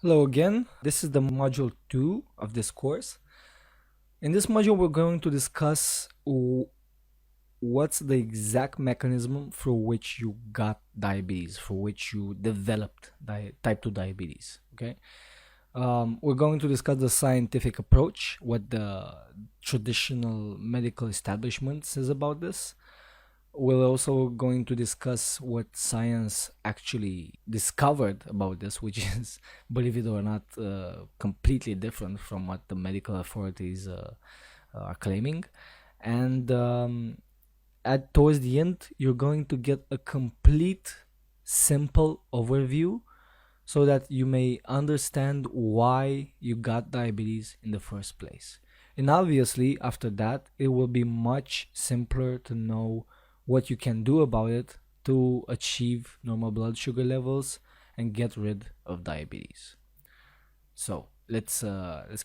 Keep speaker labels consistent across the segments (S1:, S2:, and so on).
S1: Hello again. This is the module 2 of this course. In this module, we're going to discuss what's the exact mechanism through which you got diabetes, for which you developed type 2 diabetes. Okay. We're going to discuss the scientific approach, what the traditional medical establishment says about this. We're also going to discuss what science actually discovered about this, which is, believe it or not, completely different from what the medical authorities are claiming. And at towards the end, you're going to get a complete, simple overview so that you may understand why you got diabetes in the first place. And obviously, after that, it will be much simpler to know what you can do about it to achieve normal blood sugar levels and get rid of diabetes. So let's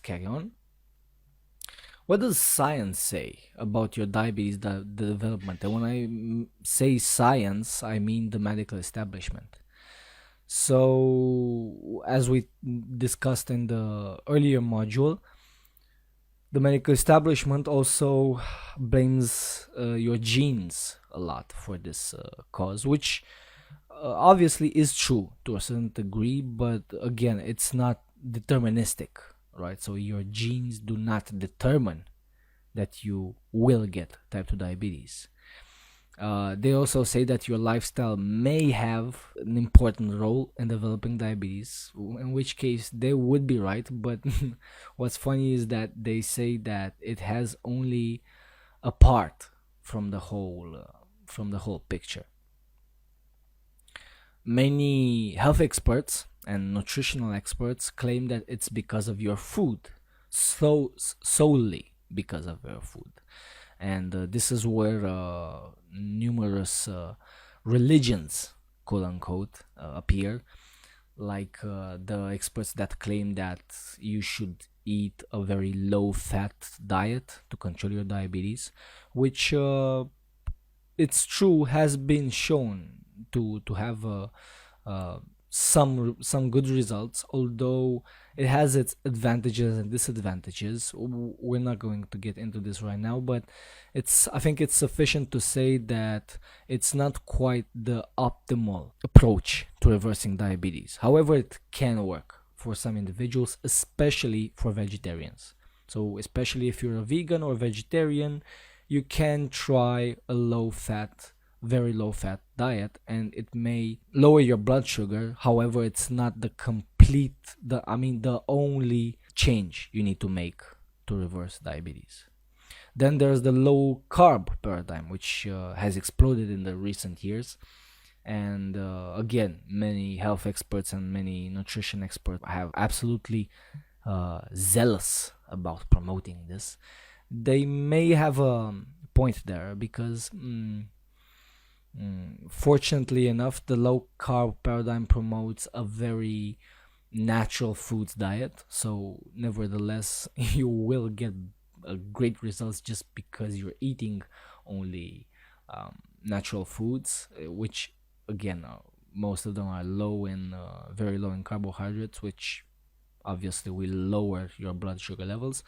S1: carry on. What does science say about your diabetes the development? And when I say science, I mean the medical establishment. So, as we discussed in the earlier module, the medical establishment also blames your genes a lot for this cause, which obviously is true to a certain degree, but again, it's not deterministic, right? So, your genes do not determine that you will get type 2 diabetes. They also say that your lifestyle may have an important role in developing diabetes, in which case they would be right. But what's funny is that they say that it has only a part from the whole picture. Many health experts and nutritional experts claim that it's because of your food, so solely because of your food. And this is where numerous religions, quote unquote, appear, like the experts that claim that you should eat a very low fat diet to control your diabetes, which it's true has been shown to have some good results, although it has its advantages and disadvantages. We're not going to get into this right now, but I think it's sufficient to say that it's not quite the optimal approach to reversing diabetes. However, it can work for some individuals, especially for vegetarians. So especially if you're a vegan or vegetarian, you can try a very low fat diet, and it may lower your blood sugar. However, it's not the only change you need to make to reverse diabetes. Then there's the low carb paradigm, which has exploded in the recent years. And again, many health experts and many nutrition experts have absolutely zealous about promoting this. They may have a point there because fortunately enough, the low carb paradigm promotes a very natural foods diet. So, nevertheless, you will get great results just because you're eating only natural foods, which again, most of them are very low in carbohydrates, which obviously will lower your blood sugar levels.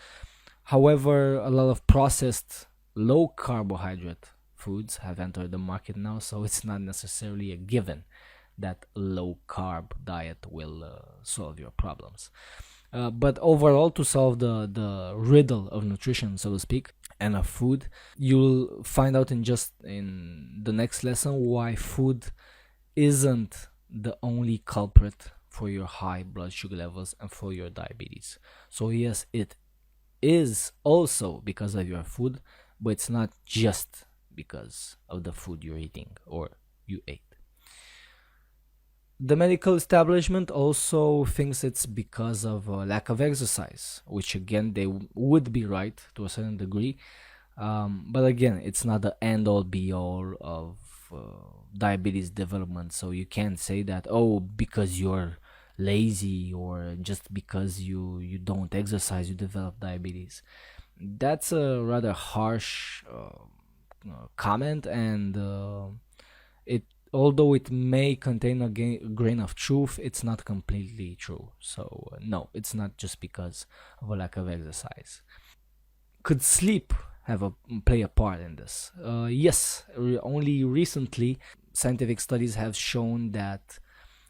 S1: However, a lot of processed low carbohydrate foods have entered the market now, so it's not necessarily a given that a low carb diet will solve your problems. But overall, to solve the riddle of nutrition, so to speak, and of food, you'll find out in the next lesson why food isn't the culprit for your high blood sugar levels and for your diabetes. So yes, it is also because of your food, but it's not just because of the food you're eating or you ate. The medical establishment also thinks it's because of a lack of exercise, which again they would be right to a certain degree. But again, it's not the end all be all of diabetes development. So you can't say that, oh, because you're lazy or just because you don't exercise you develop diabetes. That's a rather harsh comment, and it although it may contain a grain of truth, it's not completely true. So no, it's not just because of a lack of exercise. Could sleep have a play a part in this? Yes. Only recently, scientific studies have shown that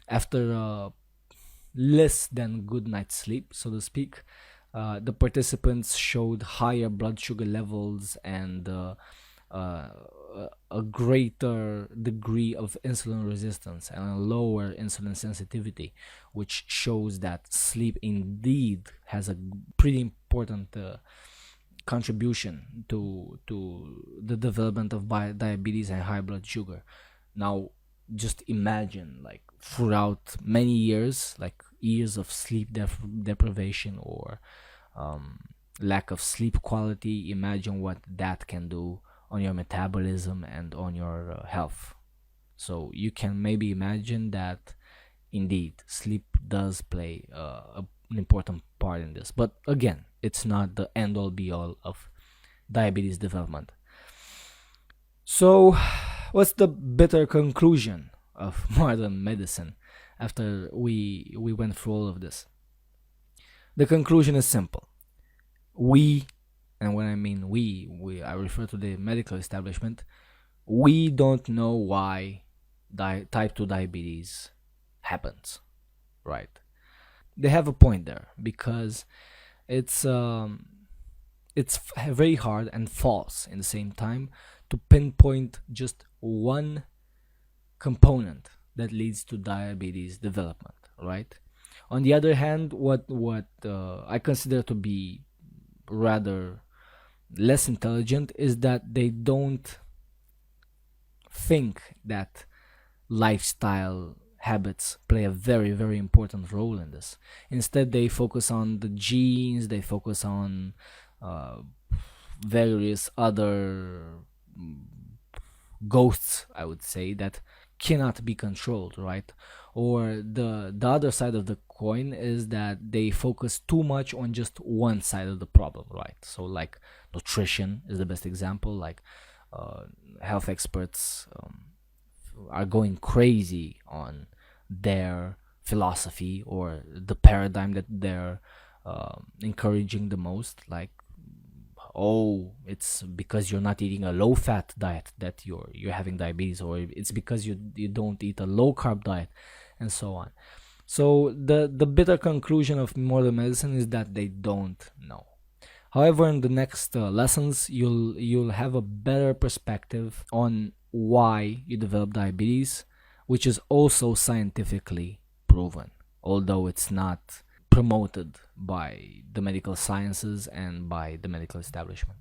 S1: after less than good night's sleep, so to speak, the participants showed higher blood sugar levels and uh, a greater degree of insulin resistance and a lower insulin sensitivity, which shows that sleep indeed has a pretty important contribution to the development of diabetes and high blood sugar. Now, just imagine, like, throughout many years, like years of sleep deprivation or um, lack of sleep quality. Imagine what that can do on your metabolism and on your health. So you can maybe imagine that indeed sleep does play an important part in this. But again, it's not the end all be all of diabetes development. So, what's the bitter conclusion of modern medicine after we went through all of this? The conclusion is simple. We, and when I mean we I refer to the medical establishment, we don't know why type 2 diabetes happens, right? They have a point there because it's very hard and false in the same time to pinpoint just one component that leads to diabetes development, right? On the other hand, what I consider to be rather less intelligent is that they don't think that lifestyle habits play a very, very important role in this. Instead, they focus on the genes, they focus on uh, various other ghosts, I would say, that cannot be controlled, right? Or the other side of the coin is that they focus too much on just one side of the problem, right? So like nutrition is the best example. Like uh, health experts are going crazy on their philosophy or the paradigm that they're encouraging the most. Like, oh, it's because you're not eating a low fat diet that you're having diabetes, or it's because you don't eat a low carb diet, and so on. So the bitter conclusion of modern medicine is that they don't know. However, in the next lessons, you'll have a better perspective on why you develop diabetes, which is also scientifically proven, although it's not promoted by the medical sciences and by the medical establishment.